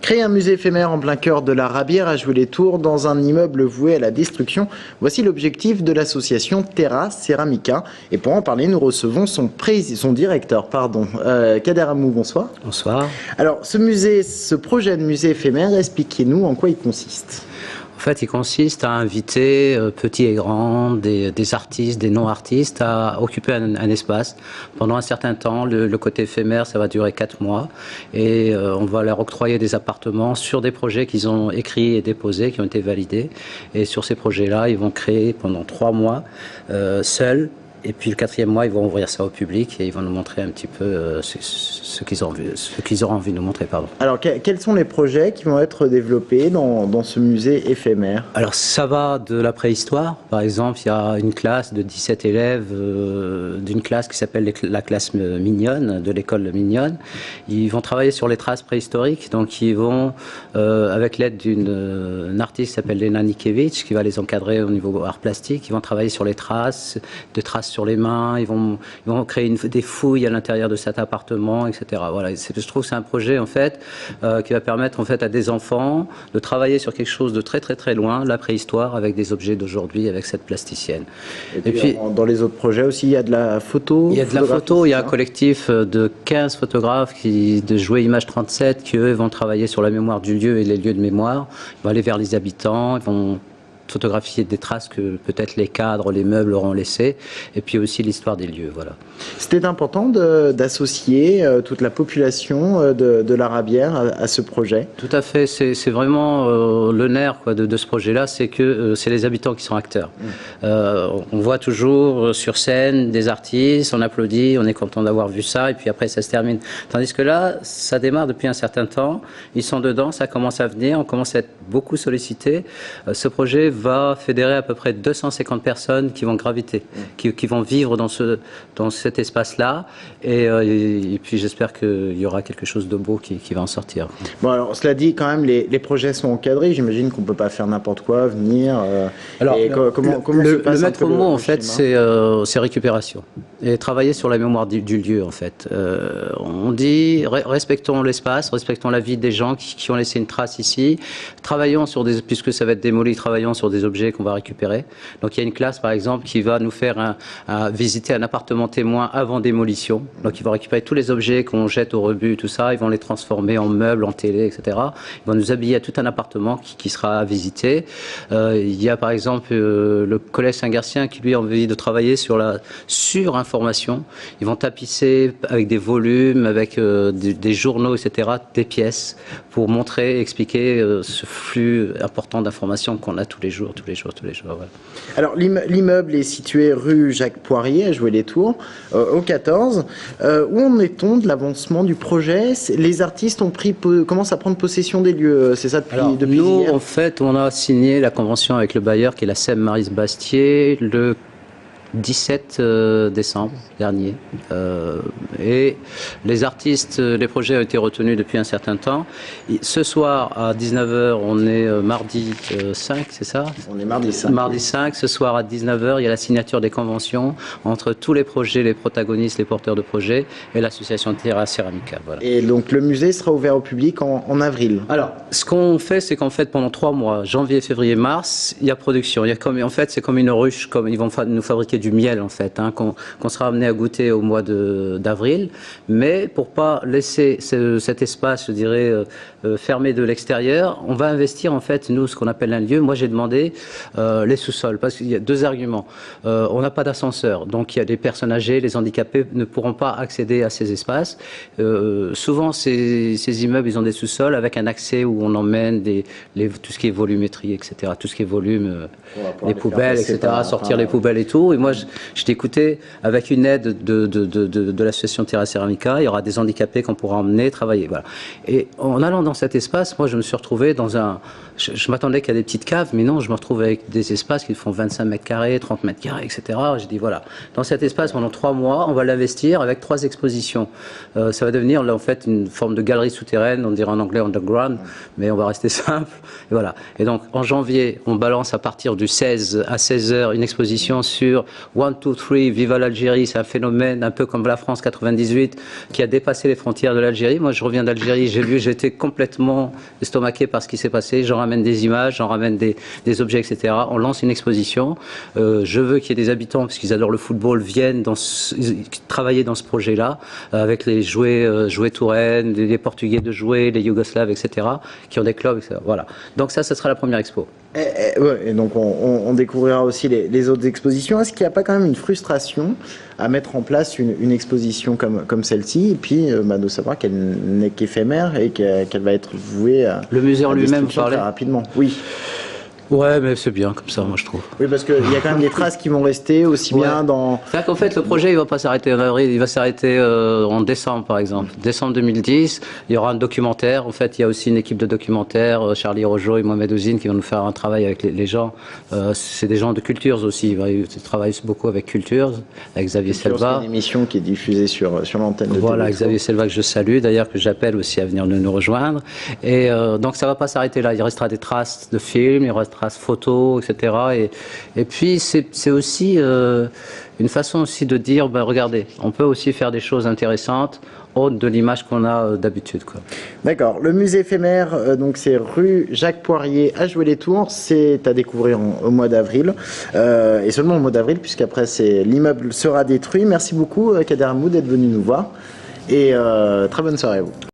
Créer un musée éphémère en plein cœur de la Rabière à Joué-les-Tours dans un immeuble voué à la destruction. Voici l'objectif de l'association Terra Ceramica. Et pour en parler, nous recevons son directeur, Kader Amou. Bonsoir. Bonsoir. Alors, ce projet de musée éphémère, expliquez-nous en quoi il consiste. En fait, il consiste à inviter petits et grands, des artistes, des non-artistes, à occuper un espace pendant un certain temps. Le côté éphémère, ça va durer 4 mois. Et on va leur octroyer des appartements sur des projets qu'ils ont écrits et déposés, qui ont été validés. Et sur ces projets-là, ils vont créer pendant 3 mois, seuls. Et puis le 4e mois, ils vont ouvrir ça au public et ils vont nous montrer un petit peu ce qu'ils auront envie de nous montrer. Alors, quels sont les projets qui vont être développés dans ce musée éphémère? Alors, ça va de la préhistoire. Par exemple, il y a une classe de 17 élèves d'une classe qui s'appelle la classe Mignonne, de l'école Mignonne. Ils vont travailler sur les traces préhistoriques. Donc, ils vont, avec l'aide d'une artiste qui s'appelle Lena Nikevich, qui va les encadrer au niveau art plastique, ils vont travailler sur les traces, sur les mains, ils vont créer des fouilles à l'intérieur de cet appartement, etc. Voilà, je trouve que c'est un projet en fait qui va permettre en fait à des enfants de travailler sur quelque chose de très très très loin, la préhistoire, avec des objets d'aujourd'hui, avec cette plasticienne. Et puis dans les autres projets aussi, il y a de la photo. Il y a de la photo, il y a un collectif de 15 photographes de Jouer Image 37 qui eux vont travailler sur la mémoire du lieu et les lieux de mémoire. Ils vont aller vers les habitants, ils vont photographier des traces que peut-être les cadres, les meubles auront laissées, et puis aussi l'histoire des lieux. Voilà. C'était important d'associer toute la population de la Rabière à ce projet. Tout à fait, c'est vraiment le nerf de ce projet-là, c'est que c'est les habitants qui sont acteurs. On voit toujours sur scène des artistes, on applaudit, on est content d'avoir vu ça, et puis après ça se termine. Tandis que là, ça démarre depuis un certain temps, ils sont dedans, ça commence à venir, on commence à être beaucoup sollicité. Ce projet va fédérer à peu près 250 personnes qui vont graviter, qui vont vivre dans cet espace-là. Et puis j'espère qu'il y aura quelque chose de beau qui va en sortir. Bon, alors cela dit, quand même, les projets sont encadrés. J'imagine qu'on ne peut pas faire n'importe quoi, venir. Alors, comment le maître mot, en fait, c'est récupération. Et travailler sur la mémoire du lieu, en fait. On dit, respectons l'espace, respectons la vie des gens qui ont laissé une trace ici. Travaillons sur puisque ça va être démoli, travaillons sur des objets qu'on va récupérer. Donc il y a une classe par exemple qui va nous faire visiter un appartement témoin avant démolition. Donc ils vont récupérer tous les objets qu'on jette au rebut, tout ça, ils vont les transformer en meubles, en télé, etc. Ils vont nous habiller à tout un appartement qui sera à visiter. Il y a par exemple le collège Saint-Garcien qui lui a envie de travailler sur la surinformation. Ils vont tapisser avec des volumes, avec des journaux, etc., des pièces pour montrer, expliquer ce flux important d'informations qu'on a tous les jours. Voilà. Alors, l'immeuble est situé rue Jacques Poirier, à Joué-les-Tours, au 14. Où en est-on de l'avancement du projet? Les artistes commencent à prendre possession des lieux, c'est ça depuis nous, hier? En fait, on a signé la convention avec le bailleur, qui est la SEM Maris Bastier, le 17 décembre dernier. Et les artistes, les projets ont été retenus depuis un certain temps. Ce soir à 19h, on est mardi 5, c'est ça? On est mardi 5. Mardi 5, ce soir à 19h, il y a la signature des conventions entre tous les projets, les protagonistes, les porteurs de projets et l'association Terra Ceramica. Voilà. Et donc le musée sera ouvert au public en avril? Alors, ce qu'on fait, c'est qu'en fait, pendant 3 mois, janvier, février, mars, il y a production. En fait, c'est comme une ruche, comme ils vont nous fabriquer du miel en fait, qu'on sera amené à goûter au mois d'avril, mais pour pas laisser cet espace, je dirais, fermé de l'extérieur, on va investir en fait, nous, ce qu'on appelle un lieu. Moi, j'ai demandé les sous-sols, parce qu'il y a 2 arguments. On n'a pas d'ascenseur, donc il y a des personnes âgées, les handicapés ne pourront pas accéder à ces espaces. Souvent, ces immeubles, ils ont des sous-sols avec un accès où on emmène tout ce qui est volumétrie, etc., tout ce qui est volume, les poubelles, etc., sortir les poubelles et tout. Et moi, je t'ai écouté avec une aide de l'association Terra Ceramica. Il y aura des handicapés qu'on pourra emmener travailler. Voilà. Et en allant dans cet espace, moi, je me suis retrouvé dans un... Je m'attendais qu'à des petites caves, mais non, je me retrouve avec des espaces qui font 25 mètres carrés, 30 mètres carrés, etc. J'ai dit, voilà, dans cet espace, pendant 3 mois, on va l'investir avec 3 expositions. Ça va devenir, là, en fait, une forme de galerie souterraine, on dirait en anglais underground, mais on va rester simple. Et voilà. Et donc, en janvier, on balance à partir du 16 à 16h une exposition sur One, two, three, viva l'Algérie, c'est un phénomène un peu comme la France 98 qui a dépassé les frontières de l'Algérie. Moi, je reviens d'Algérie, j'ai été complètement estomaqué par ce qui s'est passé. J'en ramène des images, j'en ramène des objets, etc. On lance une exposition. Je veux qu'il y ait des habitants, parce qu'ils adorent le football, viennent travailler dans ce projet-là, avec les jouets Touraine, les Portugais de jouets, les Yougoslaves, etc., qui ont des clubs, etc. Voilà. Donc ça sera la première expo. Et donc on découvrira aussi les autres expositions. Est-ce qu'il n'y a pas quand même une frustration à mettre en place une exposition comme celle-ci, et puis de savoir qu'elle n'est qu'éphémère et qu'elle va être vouée à le musée en lui-même très rapidement? Oui. Ouais, mais c'est bien comme ça, moi je trouve. Oui, parce qu'il y a quand même des traces qui vont rester aussi bien dans... C'est-à-dire qu'en fait, le projet, il ne va pas s'arrêter en avril, il va s'arrêter en décembre, par exemple. Décembre 2010, il y aura un documentaire. En fait, il y a aussi une équipe de documentaires, Charlie Rojo et Mohamed Ouzine, qui vont nous faire un travail avec les gens. C'est des gens de Cultures aussi. Ils travaillent beaucoup avec Cultures, avec Xavier Selva. C'est une émission qui est diffusée sur l'antenne de Voilà, Xavier Selva, que je salue, d'ailleurs, que j'appelle aussi à venir nous rejoindre. Et donc, ça ne va pas s'arrêter là. Il restera des traces de films, il restera photos, etc. Et puis c'est aussi une façon aussi de dire, regardez, on peut aussi faire des choses intéressantes autres de l'image qu'on a d'habitude. D'accord. Le musée éphémère, donc c'est rue Jacques Poirier à Joué-les-Tours. C'est à découvrir au mois d'avril. Et seulement au mois d'avril, puisqu'après l'immeuble sera détruit. Merci beaucoup, Kader Hammoud, d'être venu nous voir. Et très bonne soirée à vous.